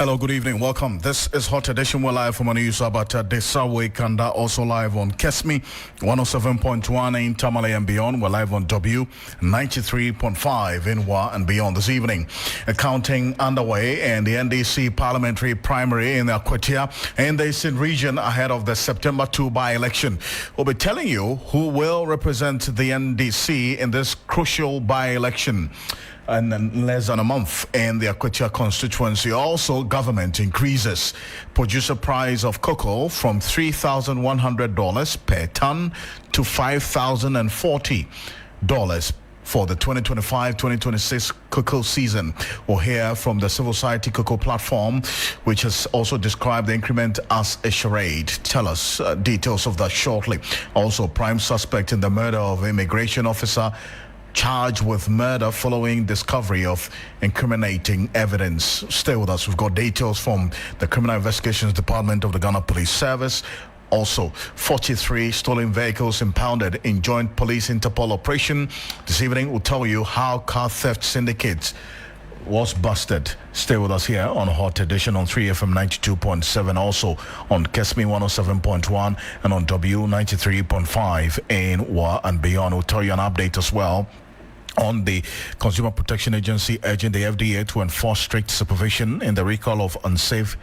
Hello, good evening. Welcome. This is Hot Edition. We're live from a news about Desawe Kanda, also live on Kesmi 107.1 in Tamale and beyond. We're live on W 93.5 in Wa and beyond this evening. Counting underway in the NDC parliamentary primary in the Aquatia in the Eastern region ahead of the September 2 by-election. We'll be telling you who will represent the NDC in this crucial by-election. And in less than a month in the Aquatia constituency. Also, government increases producer price of cocoa from $3,100 per tonne to $5,040 for the 2025-2026 cocoa season. We'll hear from the civil society cocoa platform, which has also described the increment as a charade. Tell us details of that shortly. Also, prime suspect in the murder of immigration officer charged with murder following discovery of incriminating evidence. Stay with us. We've got details from the Criminal Investigations Department of the Ghana Police Service. Also, 43 stolen vehicles impounded in joint Police Interpol operation. This evening, we'll tell you how car theft syndicates was busted. Stay with us here on Hot Edition on 3FM 92.7, also on Kesmi 107.1 and on W 93.5 in Wa and beyond. We'll tell you an update as well on the Consumer Protection Agency urging the FDA to enforce strict supervision in the recall of unsafe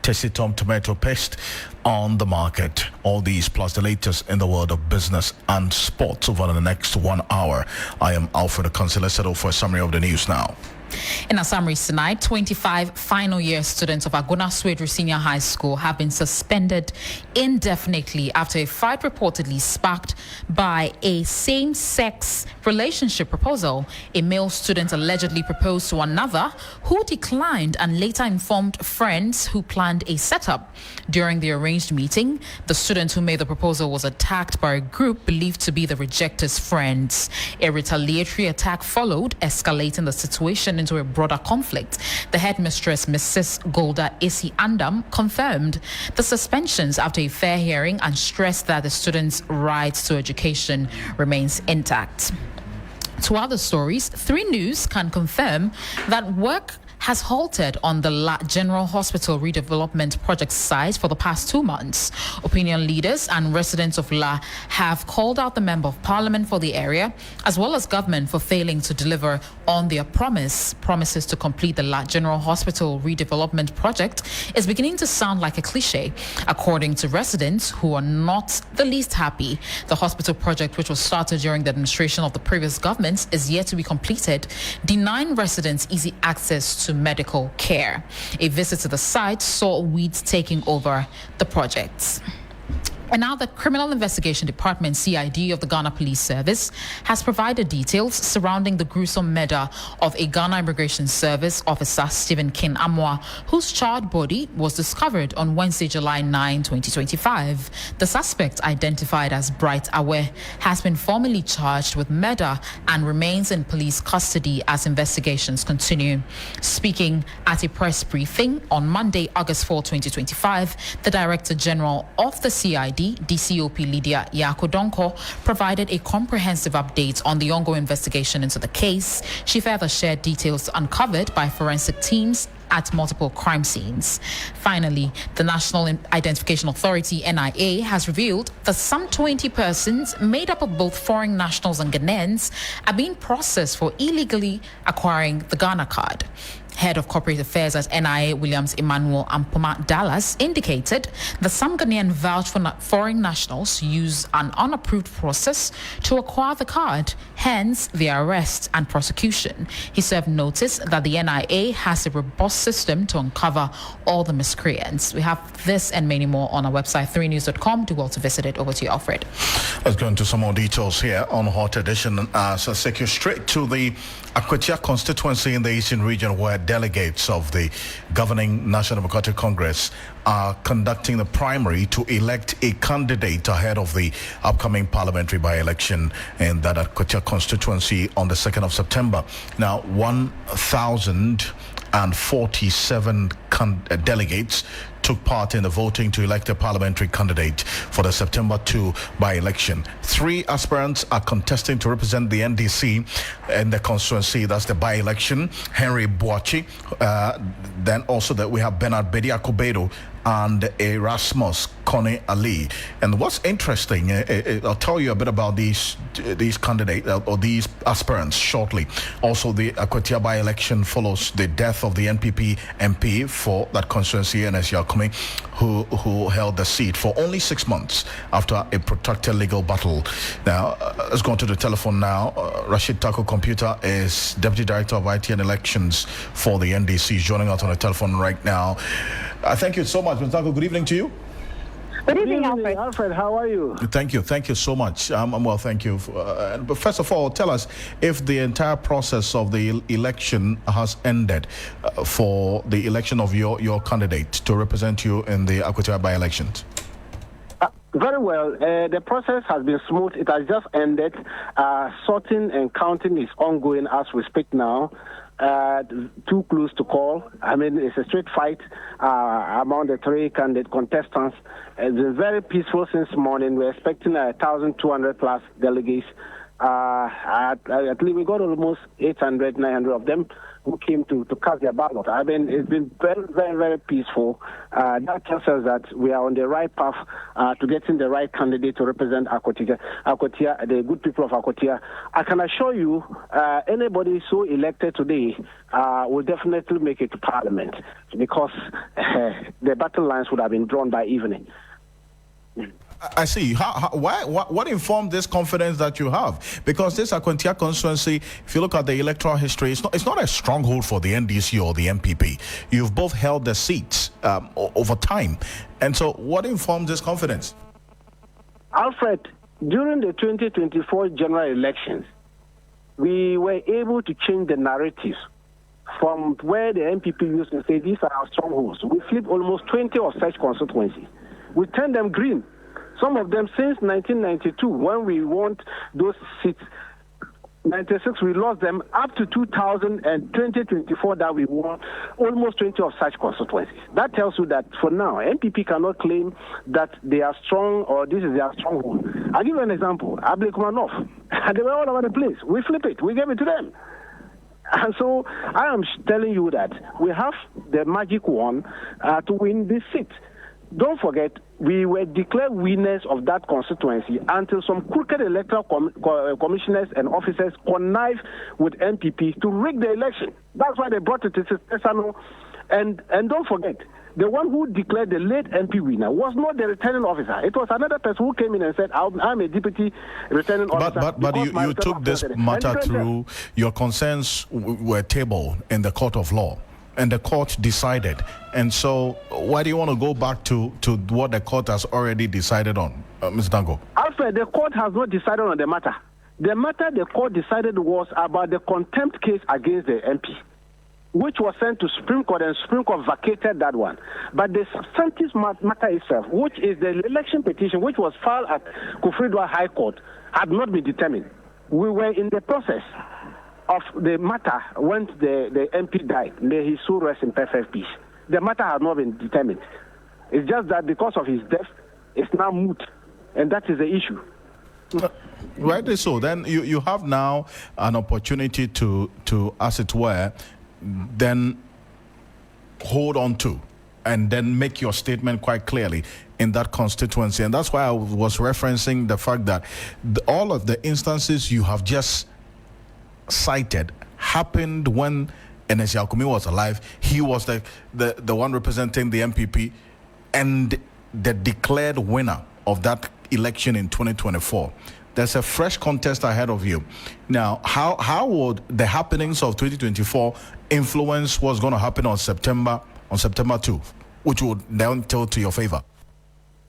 Tessitom tomato paste on the market. All these plus the latest in the world of business and sports over the next 1 hour. I am Alfred, Ocansey. Let's settle for a summary of the news now. In a summary tonight, 25 final year students of Agona Senior High School have been suspended indefinitely after a fight reportedly sparked by a same-sex relationship proposal. A male student allegedly proposed to another who declined and later informed friends who planned a setup. During the arranged meeting, the student who made the proposal was attacked by a group believed to be the rejector's friends. A retaliatory attack followed, escalating the situation into a broader conflict. The headmistress, Mrs. Golda Isi Andam, confirmed the suspensions after a fair hearing and stressed that the students' right to education remains intact. To other stories, 3 News can confirm that work has halted on the La General Hospital redevelopment project site for the past 2 months. Opinion leaders and residents of La have called out the Member of Parliament for the area, as well as government, for failing to deliver on their promises to complete the La General Hospital redevelopment project is beginning to sound like a cliche. According to residents who are not the least happy, the hospital project, which was started during the administration of the previous government, is yet to be completed, denying residents easy access to medical care. A visit to the site saw weeds taking over the projects. And now the Criminal Investigation Department, CID, of the Ghana Police Service has provided details surrounding the gruesome murder of a Ghana Immigration Service officer, Stephen Kin Amwa, whose charred body was discovered on Wednesday, July 9, 2025. The suspect, identified as Bright Awe, has been formally charged with murder and remains in police custody as investigations continue. Speaking at a press briefing on Monday, August 4, 2025, the Director General of the CID, DCOP Lydia Yakodonko, provided a comprehensive update on the ongoing investigation into the case. She further shared details uncovered by forensic teams at multiple crime scenes. Finally, the National Identification Authority, NIA, has revealed that some 20 persons made up of both foreign nationals and Ghanaians are being processed for illegally acquiring the Ghana card. Head of Corporate Affairs at NIA, Williams Emmanuel Ampoma Dallas, indicated that some Ghanaian vouched for foreign nationals use an unapproved process to acquire the card, hence their arrest and prosecution. He served notice that the NIA has a robust system to uncover all the miscreants. We have this and many more on our website, 3news.com. Do well to visit it. Over to you, Alfred. Let's go into some more details here on Hot Edition. So take you straight to the Aquatia constituency in the Eastern region, where delegates of the governing National Democratic Congress are conducting the primary to elect a candidate ahead of the upcoming parliamentary by-election in that Aquatia constituency on the 2nd of September. Now, 1,047 delegates took part in the voting to elect a parliamentary candidate for the September 2 by-election. 3 aspirants are contesting to represent the NDC in the constituency. That's the by-election. Henry Boachi. Then also that we have Bernard Bedi Akobedo and Erasmus Kone Ali. And what's interesting, I'll tell you a bit about these candidates or these aspirants shortly. Also, the Aquatia by-election follows the death of the NPP MP for that constituency, NDC Akwatia, who held the seat for only 6 months after a protracted legal battle. Now, let's go on to the telephone now. Rashid Tako Computer is Deputy Director of IT and Elections for the NDC, joining us on the telephone right now. Thank you so much, Mr. Tako. Good evening to you. Good evening, Alfred. Alfred, how are you? Thank you so much. I'm well, thank you. But first of all, tell us if the entire process of the election has ended for the election of your candidate to represent you in the Aquatia by-elections. Very well. The process has been smooth. It has just ended. Sorting and counting is ongoing as we speak now. Too close to call. I mean, it's a straight fight among the three candidate contestants. It's been very peaceful since morning. We're expecting 1,200 plus delegates. At least we got almost 800, 900 of them who came to cast their ballot. I mean, it's been very, very, very peaceful. That tells us that we are on the right path to getting the right candidate to represent Aquatia, the good people of Aquatia. I can assure you, anybody so elected today will definitely make it to Parliament because the battle lines would have been drawn by evening. I see. What informed this confidence that you have? Because this Aquatia constituency, if you look at the electoral history, it's not a stronghold for the NDC or the MPP. You've both held the seats over time. And so what informed this confidence? Alfred, during the 2024 general elections, we were able to change the narrative from where the MPP used to say these are our strongholds. We flipped almost 20 of such constituencies. We turned them green. Some of them since 1992, when we won those seats. 96, we lost them up to 2000 and 2024 that we won almost 20 of such constituencies. That tells you that for now, MPP cannot claim that they are strong or this is their stronghold. I'll give you an example. Ablekumanov, they were all over the place. We flip it. We gave it to them. And so I am telling you that we have the magic wand to win this seat. Don't forget, we were declared winners of that constituency until some crooked electoral commissioners and officers connived with MPP to rig the election. That's why they brought it to Tesano. And don't forget, the one who declared the late MP winner was not the returning officer. It was another person who came in and said, I'm a deputy returning officer. But you took this matter through, your concerns were tabled in the court of law. And the court decided. And so why do you want to go back to what the court has already decided on, Mr. Dango? Alfred, the court has not decided on the matter. The matter the court decided was about the contempt case against the MP, which was sent to Supreme Court, and Supreme Court vacated that one. But the substantive matter itself, which is the election petition, which was filed at Kufridwa High Court, had not been determined. We were in the process of the matter when the MP died. May his soul rest in perfect peace. The matter has not been determined. It's just that because of his death, it's now moot, and that is the issue. Rightly so. Then you have now an opportunity to, as it were, then hold on to and then make your statement quite clearly in that constituency. And that's why I was referencing the fact that all of the instances you have just cited happened when NDC Akwatia was alive. He was the one representing the MPP and the declared winner of that election in 2024. There's a fresh contest ahead of you. Now, how would the happenings of 2024 influence what's going to happen on September 2, which would then tilt to your favor?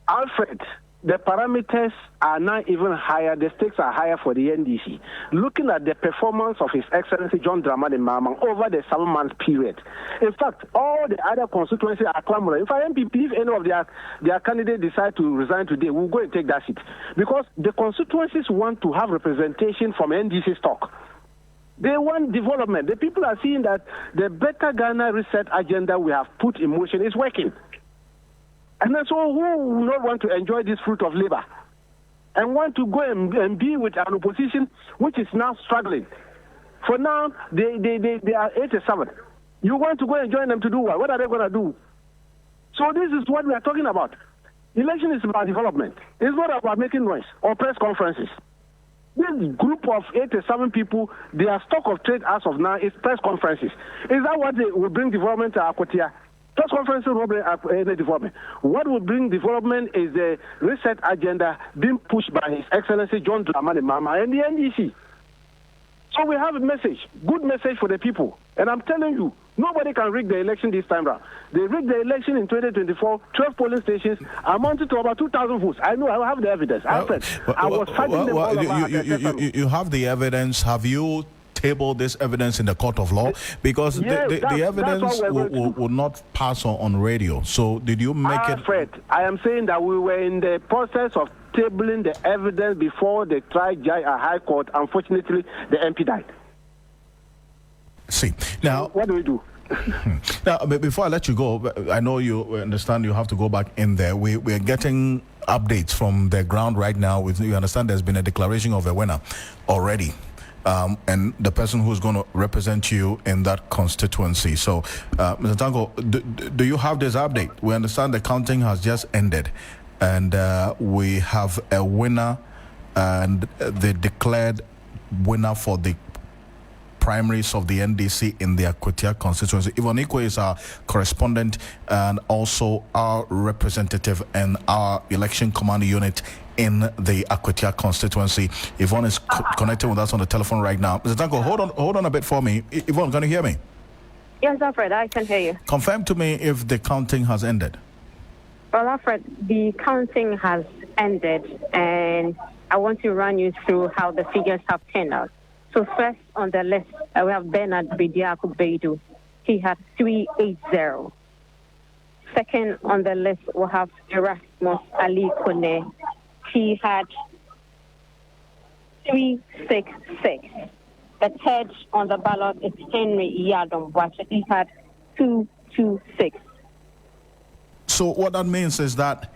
Alfred, the parameters are now even higher. The stakes are higher for the NDC. Looking at the performance of His Excellency John Dramani Mahama over the 7-month period. In fact, all the other constituencies are clamoring. In fact, MPP, if any of their candidates decide to resign today, we'll go and take that seat. Because the constituencies want to have representation from NDC stock. They want development. The people are seeing that the Better Ghana reset agenda we have put in motion is working. And so who will not want to enjoy this fruit of labor and want to go and be with an opposition which is now struggling? For now, they are 87. You want to go and join them to do what? What are they going to do? So this is what we are talking about. Election is about development. It's not about making noise or press conferences. This group of 87 people, their stock of trade as of now is press conferences. Is that what will bring development to Aquatia? Press conferences will bring any development. What will bring development is the reset agenda being pushed by His Excellency John Dramani Mahama and the NDC. So we have a message, good message for the people. And I'm telling you, nobody can rig the election this time round. They rigged the election in 2024, 12 polling stations, amounted to about 2,000 votes. I know, I have the evidence. Alfred, I was fighting them all over. You have the evidence. Have you tabled this evidence in the court of law? Because the evidence will not pass on radio. So did you make it? Alfred, I am saying that we were in the process of tabling the evidence before the trial judge at High Court. Unfortunately, the MP died. See, now, what do we do? Now, before I let you go, I know you understand you have to go back in there. We're getting updates from the ground right now. You understand there's been a declaration of a winner already. And the person who's going to represent you in that constituency. So, Mr. Tango, do you have this update? We understand the counting has just ended, and we have a winner, and the declared winner for the primaries of the NDC in the Aquatia constituency. Yvonne Ikwe is our correspondent and also our representative and our election command unit in the Aquatia constituency. Yvonne is connected with us on the telephone right now. Mr. Tanko, hold on a bit for me. Yvonne, can you hear me? Yes, Alfred, I can hear you. Confirm to me if the counting has ended. Well, Alfred, the counting has ended, and I want to run you through how the figures have turned out. So first on the list, we have Bernard Bediako Beidu. He had 380. Second on the list, we have Erasmus Ali Kone. He had 366. The third on the ballot is Henry Yadom Bwacha. He had 226. So what that means is that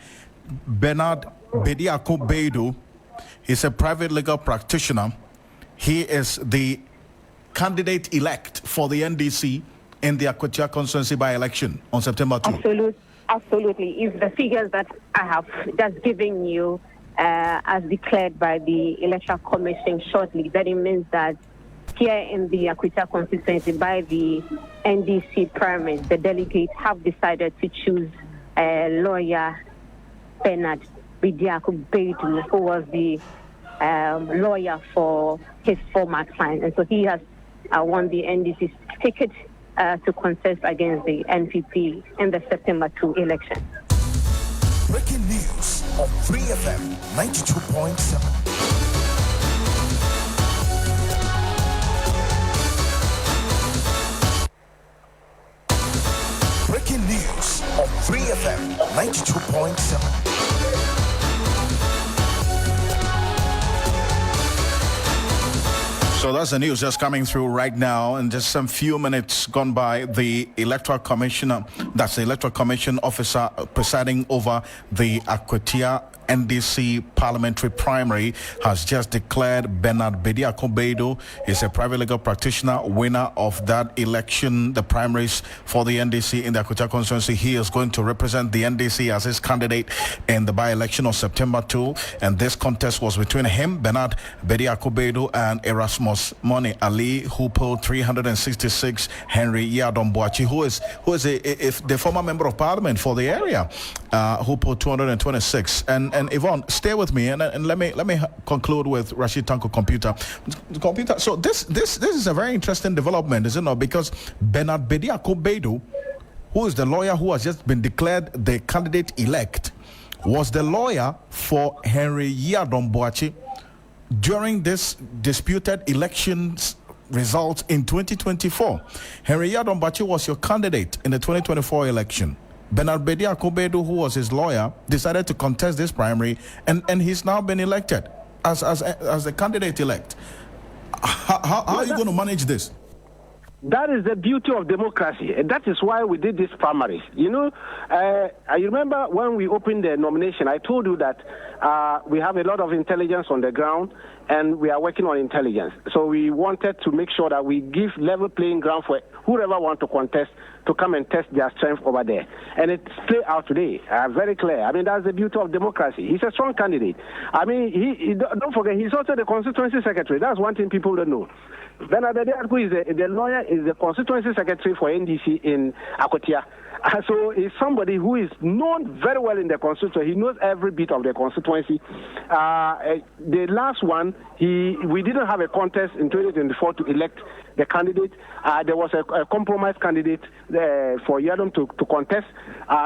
Bernard Bediako Beidu is a private legal practitioner. He is the candidate-elect for the NDC in the Aquatia constituency by-election on September 2. Absolutely. If the figures that I have just given you as declared by the Electoral Commission shortly, that it means that here in the Aquatia constituency by the NDC primaries, the delegates have decided to choose lawyer Bernard Bediako Beidu, who was the lawyer for his former client, and so he has won the NDC's ticket to contest against the NPP in the September 2 election. Breaking news on 3FM 92.7. Breaking news on 3FM 92.7. So that's the news just coming through right now, and just some few minutes gone by, the electoral commissioner, that's the electoral commission officer presiding over the Aquatia NDC parliamentary primary, has just declared Bernard Bediako Beidu is a private legal practitioner, winner of that election, the primaries for the NDC in the Aquatia constituency. He is going to represent the NDC as his candidate in the by-election on September 2, and this contest was between him, Bernard Bediako Beidu, and Erasmus Moni Ali, who polled 366, Henry Yadomboachi, who is the former member of parliament for the area, who polled 226. And Yvonne, stay with me, and let me conclude with Rashid Tanko Computer. So this is a very interesting development, is it not? Because Bernard Bediako Beidu, who is the lawyer who has just been declared the candidate-elect, was the lawyer for Henry Yadomboachi during this disputed elections results in 2024. Henry Yadomboachi was your candidate in the 2024 election. Bernard Bediako Beidu, who was his lawyer, decided to contest this primary, and he's now been elected as the candidate-elect. How are you going to manage this? That is the beauty of democracy. That is why we did this primaries. You know, I remember when we opened the nomination, I told you that we have a lot of intelligence on the ground, and we are working on intelligence. So we wanted to make sure that we give level playing ground for whoever want to contest to come and test their strength over there. And it's played out today, very clear. I mean, that's the beauty of democracy. He's a strong candidate. I mean, don't forget, he's also the constituency secretary. That's one thing people don't know. Bernard Adekwu is the lawyer, is the constituency secretary for NDC in Aquatia. So he's somebody who is known very well in the constituency. He knows every bit of the constituency. The last one, we didn't have a contest in 2024 to elect the candidate. There was a compromise candidate for Yadom to contest.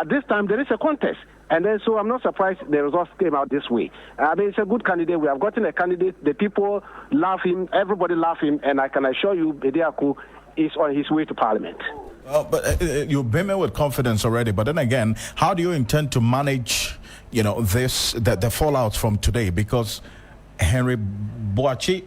This time there is a contest. And then, so I'm not surprised the results came out this way. I mean, it's a good candidate. We have gotten a candidate. The people love him. Everybody love him. And I can assure you, Bediako is on his way to Parliament. But you're beaming with confidence already. But then again, how do you intend to manage, the fallouts from today? Because Henry Boachi,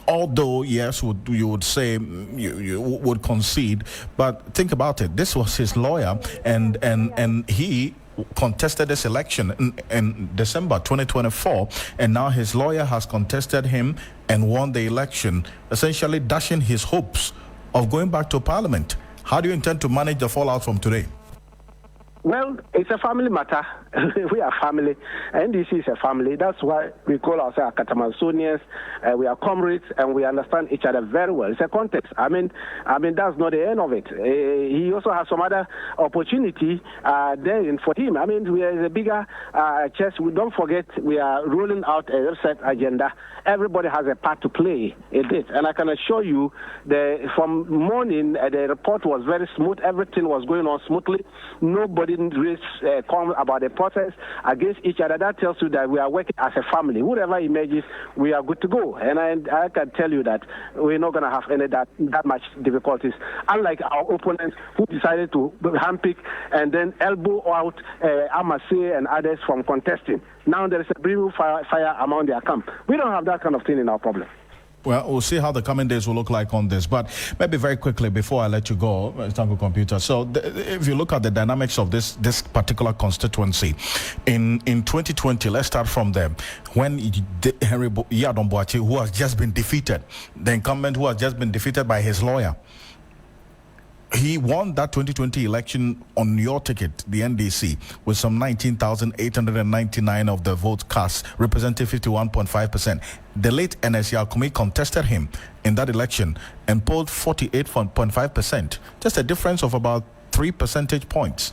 although yes, you would say you would concede, but think about it. This was his lawyer, and he contested this election in December 2024, and now his lawyer has contested him and won the election, essentially dashing his hopes of going back to Parliament. How do you intend to manage the fallout from today? Well, it's a family matter. We are family. NDC is a family. That's why we call ourselves Catamansonians. We are comrades, and we understand each other very well. It's a context. I mean, that's not the end of it. He also has some other opportunity there for him. I mean, we are a bigger chess. We don't forget we are rolling out a set agenda. Everybody has a part to play in it, and I can assure you, from morning the report was very smooth. Everything was going on smoothly. Nobody raised comment about the process against each other. That tells you that we are working as a family. Whatever emerges, we are good to go. And I can tell you that we're not going to have any that much difficulties. Unlike our opponents who decided to handpick and then elbow out Amase and others from contesting. Now there is a breathing fire among their camp. We don't have that kind of thing in our problem. Well, we'll see how the coming days will look like on this. But maybe very quickly before I let you go, Tango Computer. So if you look at the dynamics of this particular constituency, in 2020, let's start from there. When Henry Yadom Boachi, who has just been defeated, the incumbent who has just been defeated by his lawyer, he won that 2020 election on your ticket, the NDC, with some 19,899 of the votes cast, representing 51.5%. The late NSC Akwatia contested him in that election and polled 48.5%, just a difference of about 3 percentage points.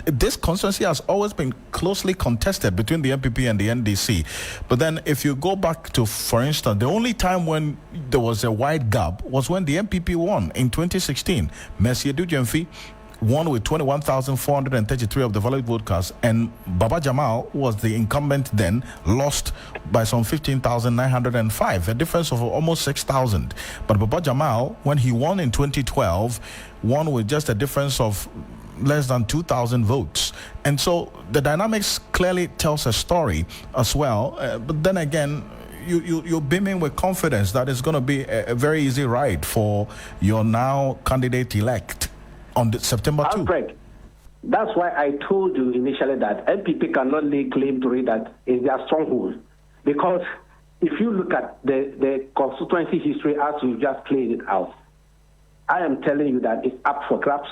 This constituency has always been closely contested between the MPP and the NDC. But then if you go back to, for instance, the only time when there was a wide gap was when the MPP won in 2016. Mercier Dujemfi won with 21,433 of the valid vote cast, and Baba Jamal, who was the incumbent then, lost by some 15,905, a difference of almost 6,000. But Baba Jamal, when he won in 2012, won with just a difference of less than 2,000 votes. And so the dynamics clearly tells a story as well. But then again, you're beaming with confidence that it's going to be a very easy ride for your now candidate-elect on September 2. Alfred, that's why I told you initially that MPP cannot lay claim to it that is their stronghold. Because if you look at the constituency history as you just played it out, I am telling you that it's up for grabs.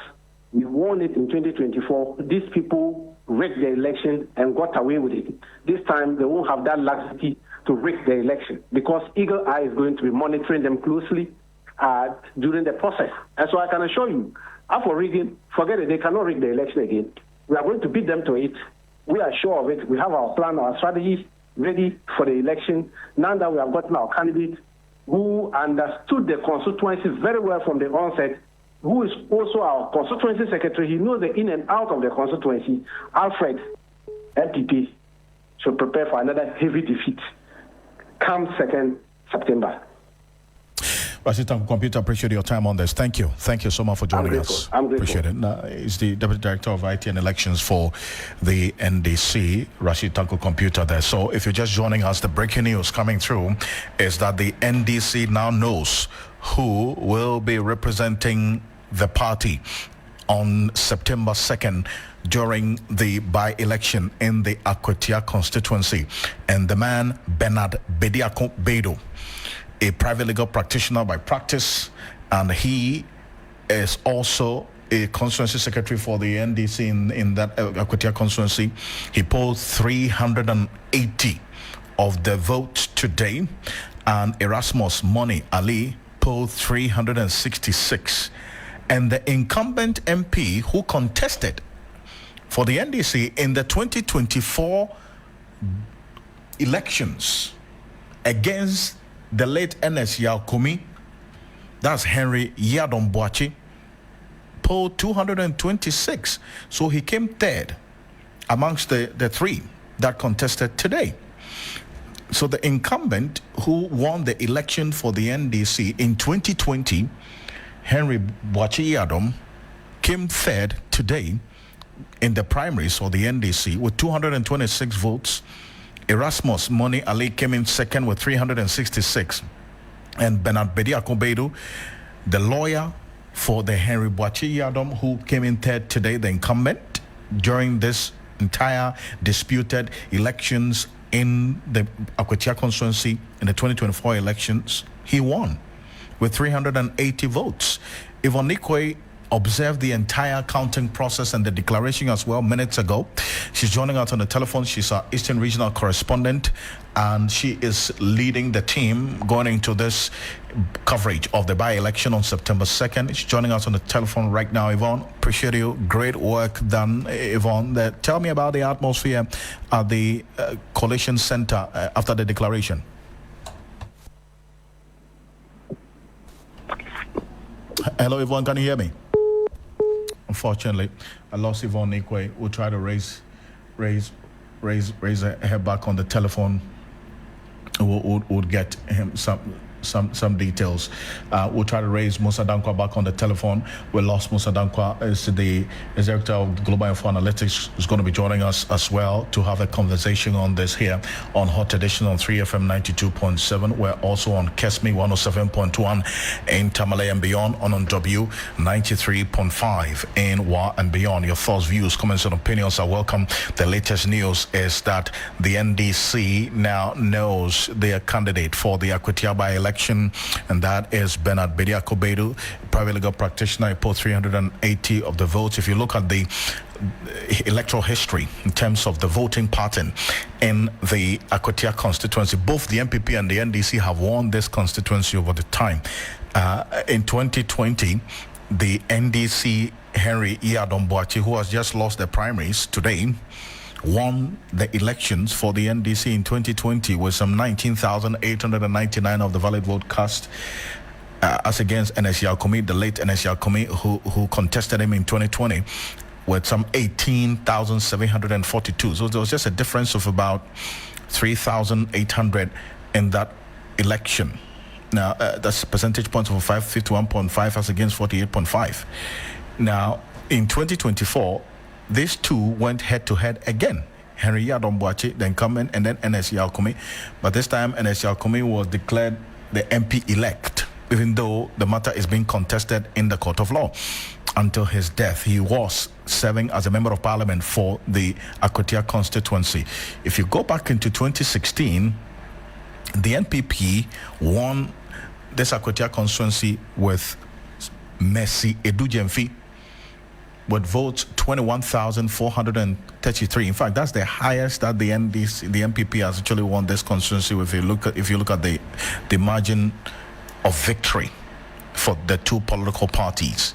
We won it in 2024. These people rigged the election and got away with it. This time, they won't have that luxury to rig the election because Eagle Eye is going to be monitoring them closely during the process. And so I can assure you, after rigging, forget it, they cannot rig the election again. We are going to beat them to it. We are sure of it. We have our plan, our strategies ready for the election. Now that we have gotten our candidate who understood the constituency very well from the onset, who is also our constituency secretary. He knows the in and out of the constituency. Alfred, MPP, should prepare for another heavy defeat come 2nd September. Rashid Computer, appreciate your time on this. Thank you. Thank you so much for joining us. I'm grateful. Appreciate it. He's the Deputy Director of IT and Elections for the NDC, Rashid Tanko Computer there. So if you're just joining us, the breaking news coming through is that the NDC now knows who will be representing the party on September 2nd during the by-election in the Aquatia constituency. And the man, Bernard Bediako Bedo, a private legal practitioner by practice, and he is also a constituency secretary for the NDC in that Aquatia constituency. He polled 380 of the votes today, and Erasmus Money Ali polled 366. And the incumbent MP who contested for the NDC in the 2024 elections against the late NS Yaokumi, that's Henry Yadom Boachi, polled 226. So he came third amongst the three that contested today. So the incumbent who won the election for the NDC in 2020, Henry Boachi Yadom, came third today in the primaries for the NDC with 226 votes. Erasmus Money Ali came in second with 366. And Bernard Bediako Bedo, the lawyer for the Henry Boachi Yadom, who came in third today, the incumbent, during this entire disputed elections in the Aquatia constituency in the 2024 elections, he won with 380 votes. Yvonne Nikwe observed the entire counting process and the declaration as well minutes ago. She's joining us on the telephone. She's our Eastern Regional correspondent, and she is leading the team going into this coverage of the by-election on September 2nd. She's joining us on the telephone right now. Yvonne, appreciate you. Great work done, Yvonne. Tell me about the atmosphere at the Coalition Center after the declaration. Hello, Yvonne, can you hear me? Unfortunately, I lost Yvonne Nikwe. We'll try to raise her back on the telephone. We'll get him some details. We'll try to raise Musa Dankwa back on the telephone. We lost Musa Dankwa. Is the director of Global Info Analytics, is going to be joining us as well to have a conversation on this here on Hot Edition on 3FM 92.7. We're also on Kesmi 107.1 in Tamale and beyond, on W 93.5 in Wa and beyond. Your thoughts, views, comments, and opinions are welcome. The latest news is that the NDC now knows their candidate for the Aquatia by-election, and that is Bernard Bediako Bedo, private legal practitioner. He polled 380 of the votes. If you look at the electoral history in terms of the voting pattern in the Aquatia constituency, both the MPP and the NDC have won this constituency over the time. In 2020, the NDC Henry Yadom Boachi, who has just lost the primaries today, won the elections for the NDC in 2020 with some 19,899 of the valid vote cast, as against NS Yaokumi, the late NS Yaokumi, who contested him in 2020 with some 18,742. So there was just a difference of about 3,800 in that election. Now, that's percentage points of 51.5 as against 48.5. Now, in 2024, these two went head-to-head again. Henry Yadom Boachi, the incumbent, and then NS Yaokumi. But this time, NS Yaokumi was declared the MP-elect, even though the matter is being contested in the court of law. Until his death, he was serving as a member of parliament for the Aquatia constituency. If you go back into 2016, the NPP won this Aquatia constituency with Mercy Edujemfi, with votes 21,433. In fact, that's the highest that the NDC, the MPP has actually won this constituency. If you look at the margin of victory for the two political parties.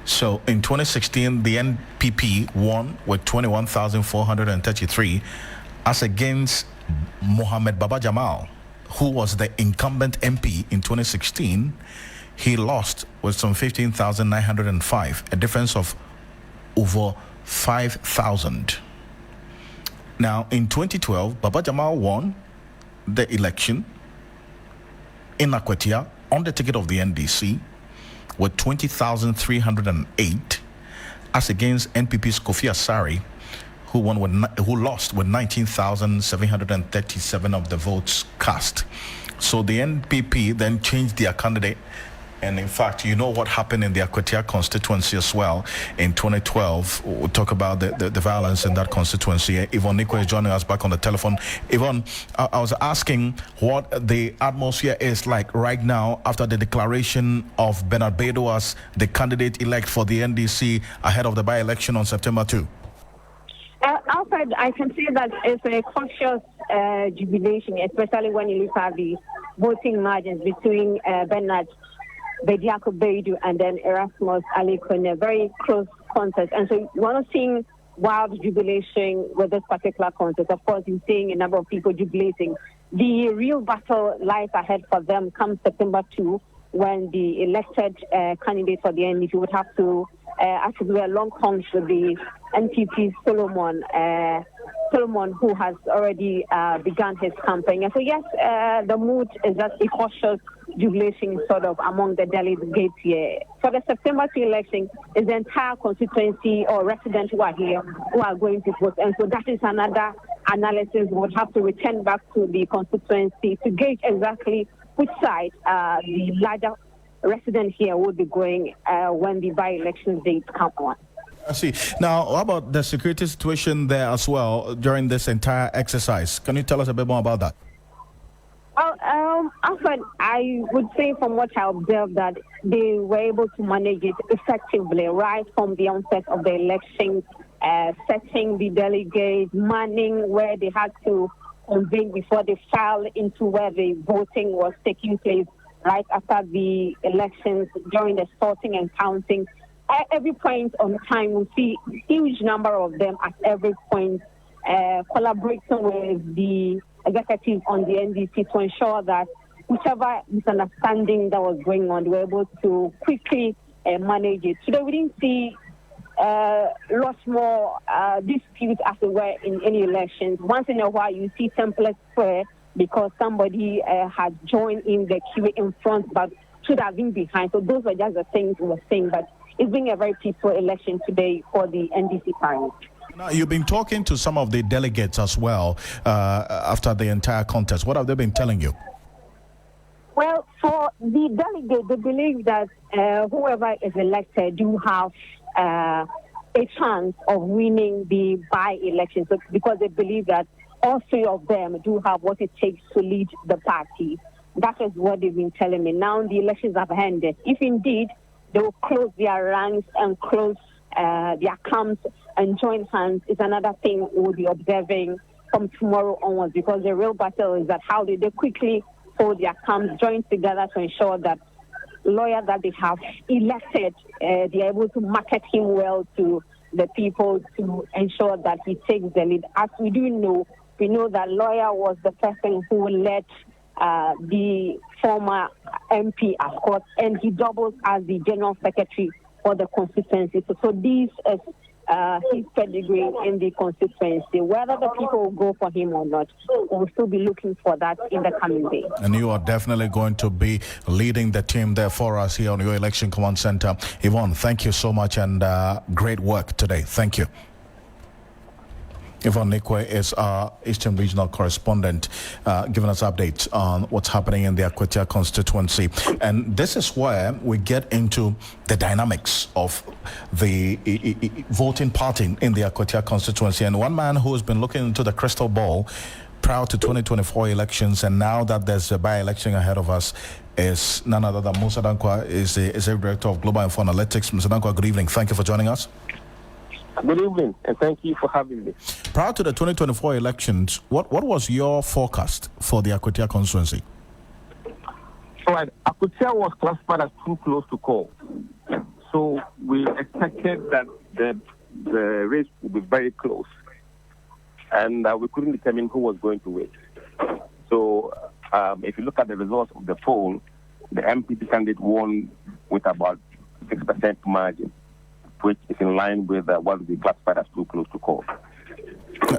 So in 2016, the NPP won with 21,433, as against Mohammed Baba Jamal, who was the incumbent MP in 2016. He lost with some 15,905, a difference of over 5,000. Now, in 2012, Baba Jamal won the election in Aquatia on the ticket of the NDC with 20,308, as against NPP's Kofi Asari, who lost with 19,737 of the votes cast. So the NPP then changed their candidate And in fact, you know what happened in the Aquatia constituency as well in 2012. We'll talk about the violence in that constituency. Yvonne Nico is joining us back on the telephone. Yvonne, I was asking what the atmosphere is like right now after the declaration of Bernard Bedo as the candidate-elect for the NDC ahead of the by-election on September 2. Alfred, I can say that it's a cautious jubilation, especially when you look at the voting margins between Bernard Bedo and then Erasmus Aliko in a very close contest. And so we're not seeing wild jubilation with this particular contest. Of course, you're seeing a number of people jubilating. The real battle lies ahead for them come September 2, when the elected candidate for the NDC would have to actually do a long hunt with the NPP Solomon, who has already begun his campaign. And so, yes, the mood is just a cautious jubilation sort of among the delegates here. For the September 2 election, is the entire constituency or residents who are here who are going to vote. And so that is another analysis. We would have to return back to the constituency to gauge exactly which side the larger residents here will be going when the by-election dates come on. I see. Now, how about the security situation there as well during this entire exercise? Can you tell us a bit more about that? Alfred, I would say from what I observed that they were able to manage it effectively right from the onset of the election, setting the delegates, manning where they had to convene before they filed into where the voting was taking place right after the elections, during the sorting and counting. At every point on time, we see a huge number of them at every point collaborating with the executive on the NDC to ensure that whichever misunderstanding that was going on, they were able to quickly manage it. Today, we didn't see lots more disputes as it were in any elections. Once in a while, you see templates square because somebody had joined in the queue in front but should have been behind. So those were just the things we were saying. But it's been a very peaceful election today for the NDC party. Now, you've been talking to some of the delegates as well after the entire contest. What have they been telling you? Well, for the delegates, they believe that whoever is elected do have a chance of winning the by-election, so because they believe that all three of them do have what it takes to lead the party. That is what they've been telling me. Now the elections have ended. If indeed they will close their ranks and close their camps and join hands, is another thing we'll be observing from tomorrow onwards, because the real battle is that how do they quickly hold their camps, join together to ensure that lawyer that they have elected, they're able to market him well to the people to ensure that he takes the lead. As we do know, we know that lawyer was the person who led the former MP, of course, and he doubles as the general secretary for the constituency. So this is his pedigree in the constituency. Whether the people will go for him or not, we'll still be looking for that in the coming days. And you are definitely going to be leading the team there for us here on your Election Command Center. Yvonne, thank you so much and great work today. Thank you. Yvonne Nikwe is our Eastern Regional Correspondent, giving us updates on what's happening in the Aquatia constituency. And this is where we get into the dynamics of the voting pattern in the Aquatia constituency. And one man who has been looking into the crystal ball prior to 2024 elections, and now that there's a by-election ahead of us, is none other than Musa Dankwa, is the Executive Director of Global Info Analytics. Musa Dankwa, good evening. Thank you for joining us. Good evening, and thank you for having me. Prior to the 2024 elections, what was your forecast for the Aquatia constituency? All right, Aquatia was classified as too close to call. So we expected that the race would be very close. And we couldn't determine who was going to win. So if you look at the results of the poll, the MPP candidate won with about 6% margin, which is in line with what we classified as too close to call.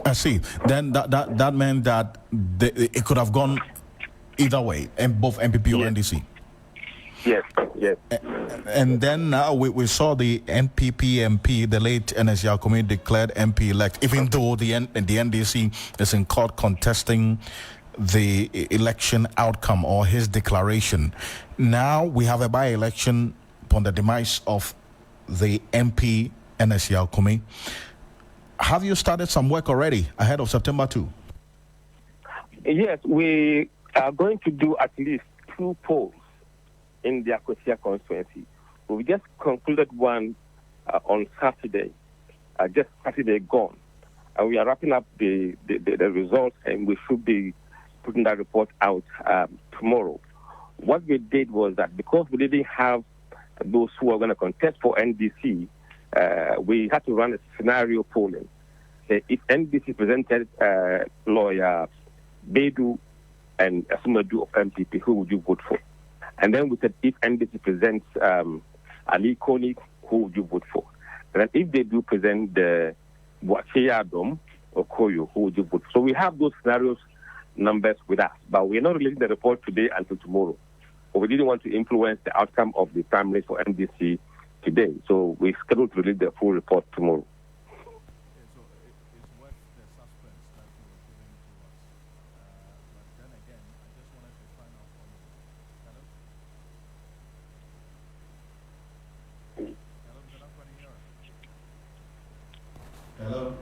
I see. Then that meant that it could have gone either way, both MPP or NDC. Yes. And then now we saw the NPP MP, the late NSC Akwatia declared MP elect, even though the NDC is in court contesting the election outcome or his declaration. Now we have a by-election upon the demise of the MP NDC Akwatia. Have you started some work already ahead of September 2? Yes, we are going to do at least 2 polls in the Aquatia constituency. We just concluded one on Saturday, just Saturday gone. And we are wrapping up the results, and we should be putting that report out tomorrow. What we did was that because we didn't have those who are going to contest for NDC, we had to run a scenario polling. If NDC presented lawyer Bedu and Asumadu of MPP, who would you vote for? And then we said, if NDC presents Ali Koni, who would you vote for? And then if they do present the Buacheya or Koyo, who would you vote for? So we have those scenarios numbers with us, but we're not releasing the report today until tomorrow. But we didn't want to influence the outcome of the primaries for NDC today. So we're scheduled to release the full report tomorrow. Hello?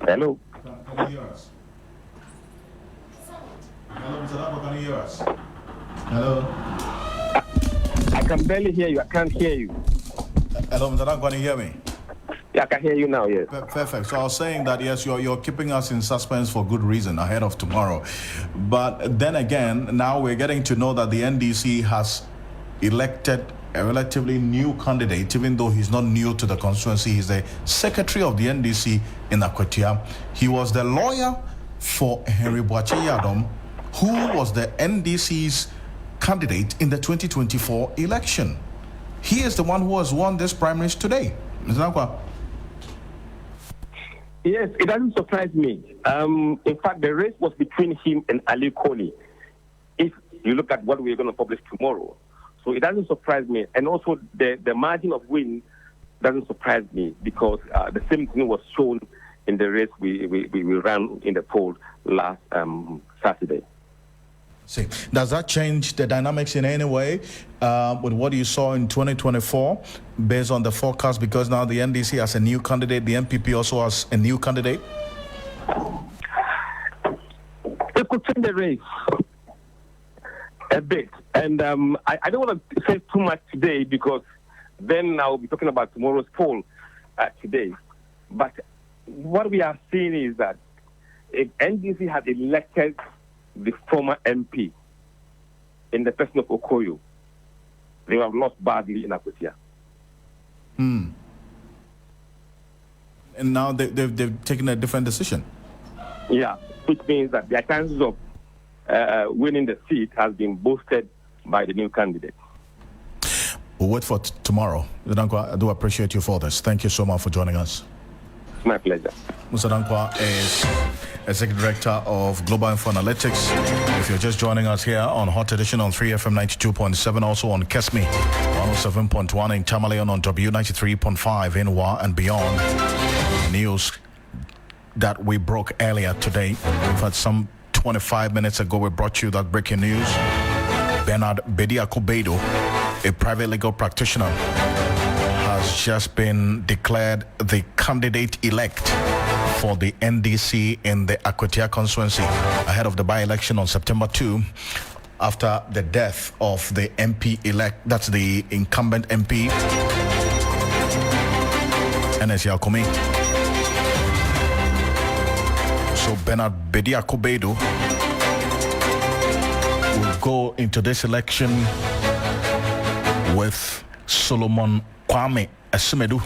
Hello? Can you hear us? Hello, Mr. Labo, can you hear us? Hello? I can barely hear you. I can't hear you. Hello, Mr. Labo, can you hear me? Yeah, I can hear you now, yes. Perfect. So I was saying that, yes, you're keeping us in suspense for good reason ahead of tomorrow. But then again, now we're getting to know that the NDC has elected a relatively new candidate, even though he's not new to the constituency. He's the secretary of the NDC in Aquatia. He was the lawyer for Henry Buacheya, who was the NDC's candidate in the 2024 election. He is the one who has won this primaries today. Mr. Nakwa. Yes, it doesn't surprise me. In fact, the race was between him and Ali Koni. If you look at what we're going to publish tomorrow, so it doesn't surprise me. And also the margin of win doesn't surprise me because the same thing was shown in the race we ran in the poll last Saturday. See, does that change the dynamics in any way with what you saw in 2024 based on the forecast? Because now the NDC has a new candidate, the MPP also has a new candidate? It could change the race a bit. And I don't want to say too much today because then I'll be talking about tomorrow's poll today. But what we are seeing is that if NDC had elected the former MP in the person of Okoyo, they would have lost badly in Aquatia. And now they've taken a different decision. Yeah, which means that their chances of winning the seat has been boosted by the new candidate. We'll wait for tomorrow. Dankwa, I do appreciate you for this. Thank you so much for joining us. It's my pleasure. Mr. Dankwa is Executive Director of Global Info Analytics. If you're just joining us here on Hot Edition on 3FM 92.7, also on Kesme 107.1 in Tamale on W93.5 in Wa and beyond. News that we broke earlier today. In fact, some 25 minutes ago, we brought you that breaking news. Bernard Bediakobedo, a private legal practitioner, has just been declared the candidate-elect for the NDC in the Aquatia constituency ahead of the by-election on September 2 after the death of the MP-elect, that's the incumbent MP, NDC Akwatia. So Bernard Bediakobedo will go into this election with Solomon Kwame Asimedu,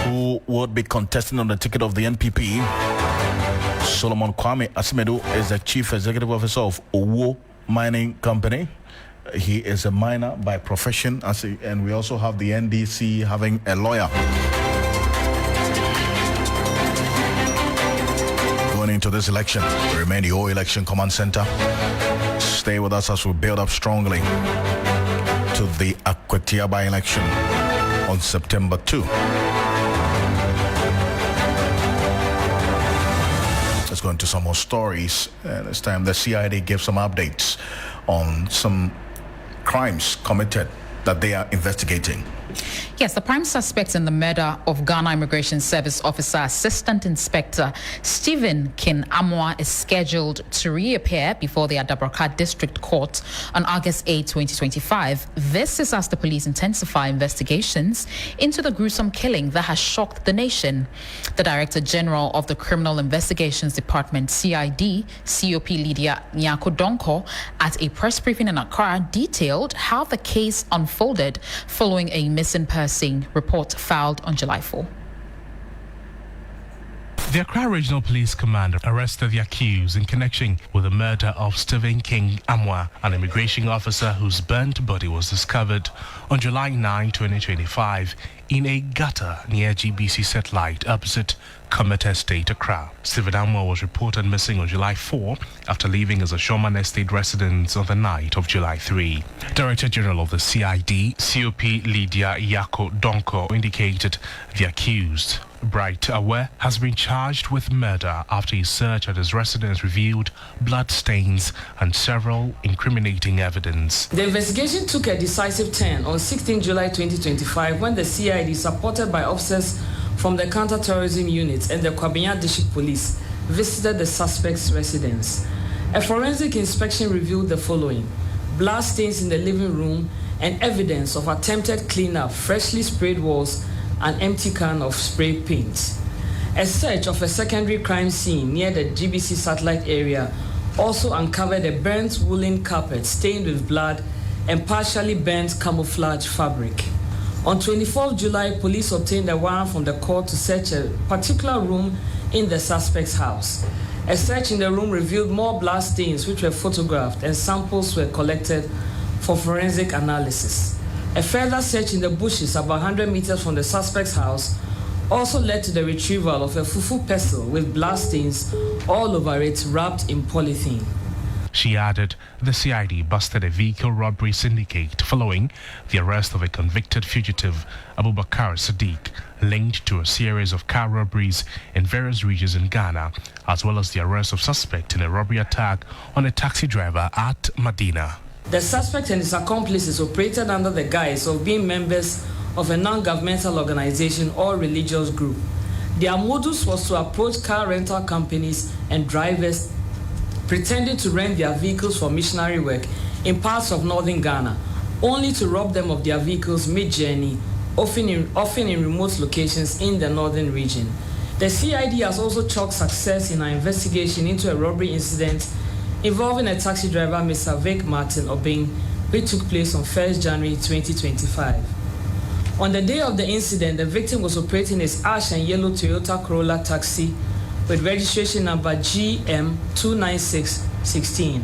who would be contesting on the ticket of the NPP. Solomon Kwame Asimedu is the Chief Executive Officer of Owo Mining Company. He is a miner by profession, and we also have the NDC having a lawyer. Going into this election, we remain the O Election Command Center. Stay with us as we build up strongly to the Aquatia by-election on September 2. Let's go into some more stories. This time the CID gave some updates on some crimes committed that they are investigating. Yes, the prime suspect in the murder of Ghana Immigration Service Officer Assistant Inspector Stephen Kin Amwa is scheduled to reappear before the Adabraka District Court on August 8, 2025. This is as the police intensify investigations into the gruesome killing that has shocked the nation. The Director General of the Criminal Investigations Department, CID, COP Lydia Nyako Donko, at a press briefing in Accra, detailed how the case unfolded following a missing person report filed on July 4. The Accra Regional Police Commander arrested the accused in connection with the murder of Stephen King Amwa, an immigration officer whose burnt body was discovered on July 9, 2025 in a gutter near GBC Satellite opposite Comet Estate, Accra. Stephen Amwa was reported missing on July 4 after leaving his Ashoman Estate residence on the night of July 3. Director General of the CID, COP Lydia Yako Donko, indicated the accused, Bright Awe, has been charged with murder after his search at his residence revealed blood stains and several incriminating evidence. The investigation took a decisive turn on 16 July 2025 when the CID, supported by officers from the counter-terrorism unit and the Kwabena District Police, visited the suspect's residence. A forensic inspection revealed the following: blood stains in the living room and evidence of attempted cleanup, freshly sprayed walls, an empty can of spray paint. A search of a secondary crime scene near the GBC Satellite area also uncovered a burnt woolen carpet stained with blood and partially burnt camouflage fabric. On 24 July, police obtained a warrant from the court to search a particular room in the suspect's house. A search in the room revealed more blood stains which were photographed and samples were collected for forensic analysis. A further search in the bushes about 100 meters from the suspect's house also led to the retrieval of a fufu pestle with blood stains all over it wrapped in polythene. She added the CID busted a vehicle robbery syndicate following the arrest of a convicted fugitive, Abubakar Sadiq, linked to a series of car robberies in various regions in Ghana, as well as the arrest of suspect in a robbery attack on a taxi driver at Medina. The suspect and his accomplices operated under the guise of being members of a non-governmental organization or religious group. Their modus was to approach car rental companies and drivers pretending to rent their vehicles for missionary work in parts of northern Ghana, only to rob them of their vehicles mid-journey, often in remote locations in the northern region. The CID has also chalked success in our investigation into a robbery incident involving a taxi driver, Mr. Vic Martin Obeng, which took place on 1st January 2025. On the day of the incident, the victim was operating his ash and yellow Toyota Corolla taxi with registration number GM29616,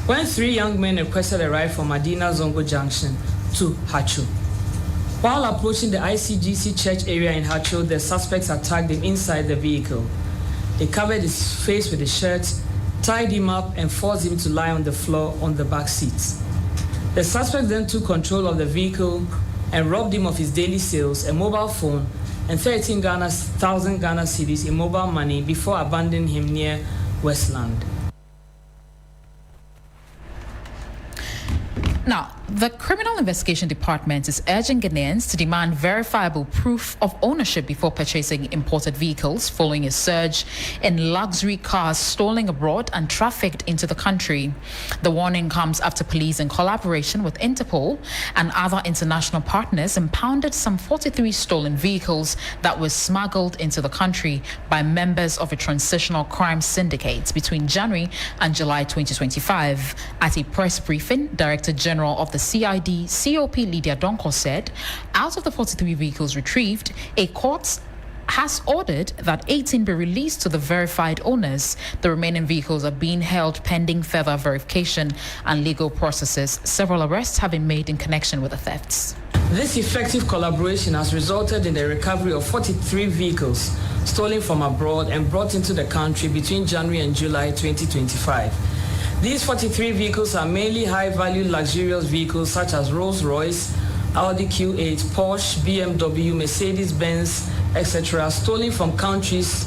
when three young men requested a ride from Medina Zongo Junction to Hacho. While approaching the ICGC church area in Hacho, the suspects attacked him inside the vehicle. They covered his face with a shirt, tied him up, and forced him to lie on the floor on the back seats. The suspect then took control of the vehicle and robbed him of his daily sales, a mobile phone, and 13,000 Ghana cedis in mobile money before abandoning him near Westland. Now, the Criminal Investigation Department is urging Ghanaians to demand verifiable proof of ownership before purchasing imported vehicles following a surge in luxury cars stolen abroad and trafficked into the country. The warning comes after police, in collaboration with Interpol and other international partners, impounded some 43 stolen vehicles that were smuggled into the country by members of a transitional crime syndicate between January and July 2025. At a press briefing, Director General of the CID, COP Lydia Donko, said out of the 43 vehicles retrieved, a court has ordered that 18 be released to the verified owners. The remaining vehicles are being held pending further verification and legal processes. Several arrests have been made in connection with the thefts. This effective collaboration has resulted in the recovery of 43 vehicles stolen from abroad and brought into the country between January and July 2025. These 43 vehicles are mainly high-value luxurious vehicles such as Rolls-Royce, Audi Q8, Porsche, BMW, Mercedes-Benz, etc., stolen from countries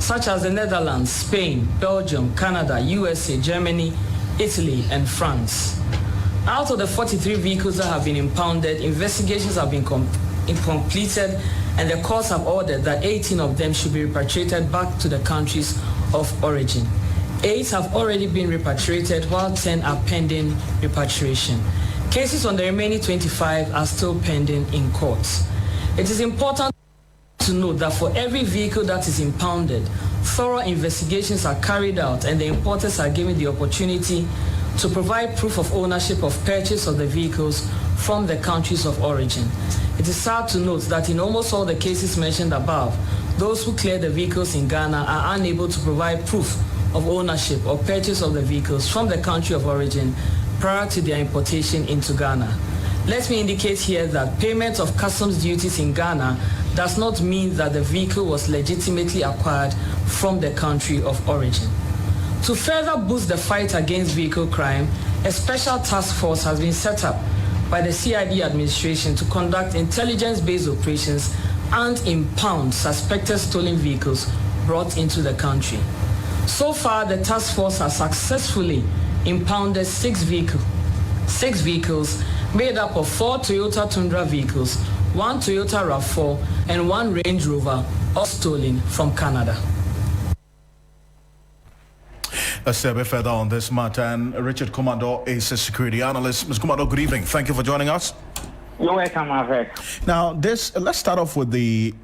such as the Netherlands, Spain, Belgium, Canada, USA, Germany, Italy, and France. Out of the 43 vehicles that have been impounded, investigations have been completed, and the courts have ordered that 18 of them should be repatriated back to the countries of origin. 8 have already been repatriated, while 10 are pending repatriation. Cases on the remaining 25 are still pending in courts. It is important to note that for every vehicle that is impounded, thorough investigations are carried out and the importers are given the opportunity to provide proof of ownership of purchase of the vehicles from the countries of origin. It is sad to note that in almost all the cases mentioned above, those who clear the vehicles in Ghana are unable to provide proof of ownership or purchase of the vehicles from the country of origin prior to their importation into Ghana. Let me indicate here that payment of customs duties in Ghana does not mean that the vehicle was legitimately acquired from the country of origin. To further boost the fight against vehicle crime, a special task force has been set up by the CID administration to conduct intelligence-based operations and impound suspected stolen vehicles brought into the country. So far, the task force has successfully impounded 6 vehicles made up of 4 Toyota Tundra vehicles, 1 Toyota RAV4, and 1 Range Rover, all stolen from Canada. Let's stay a bit further on this matter. And Richard Commodore is a security analyst. Mr. Commodore, good evening. Thank you for joining us. You're welcome, Alfred. Now, let's start off with the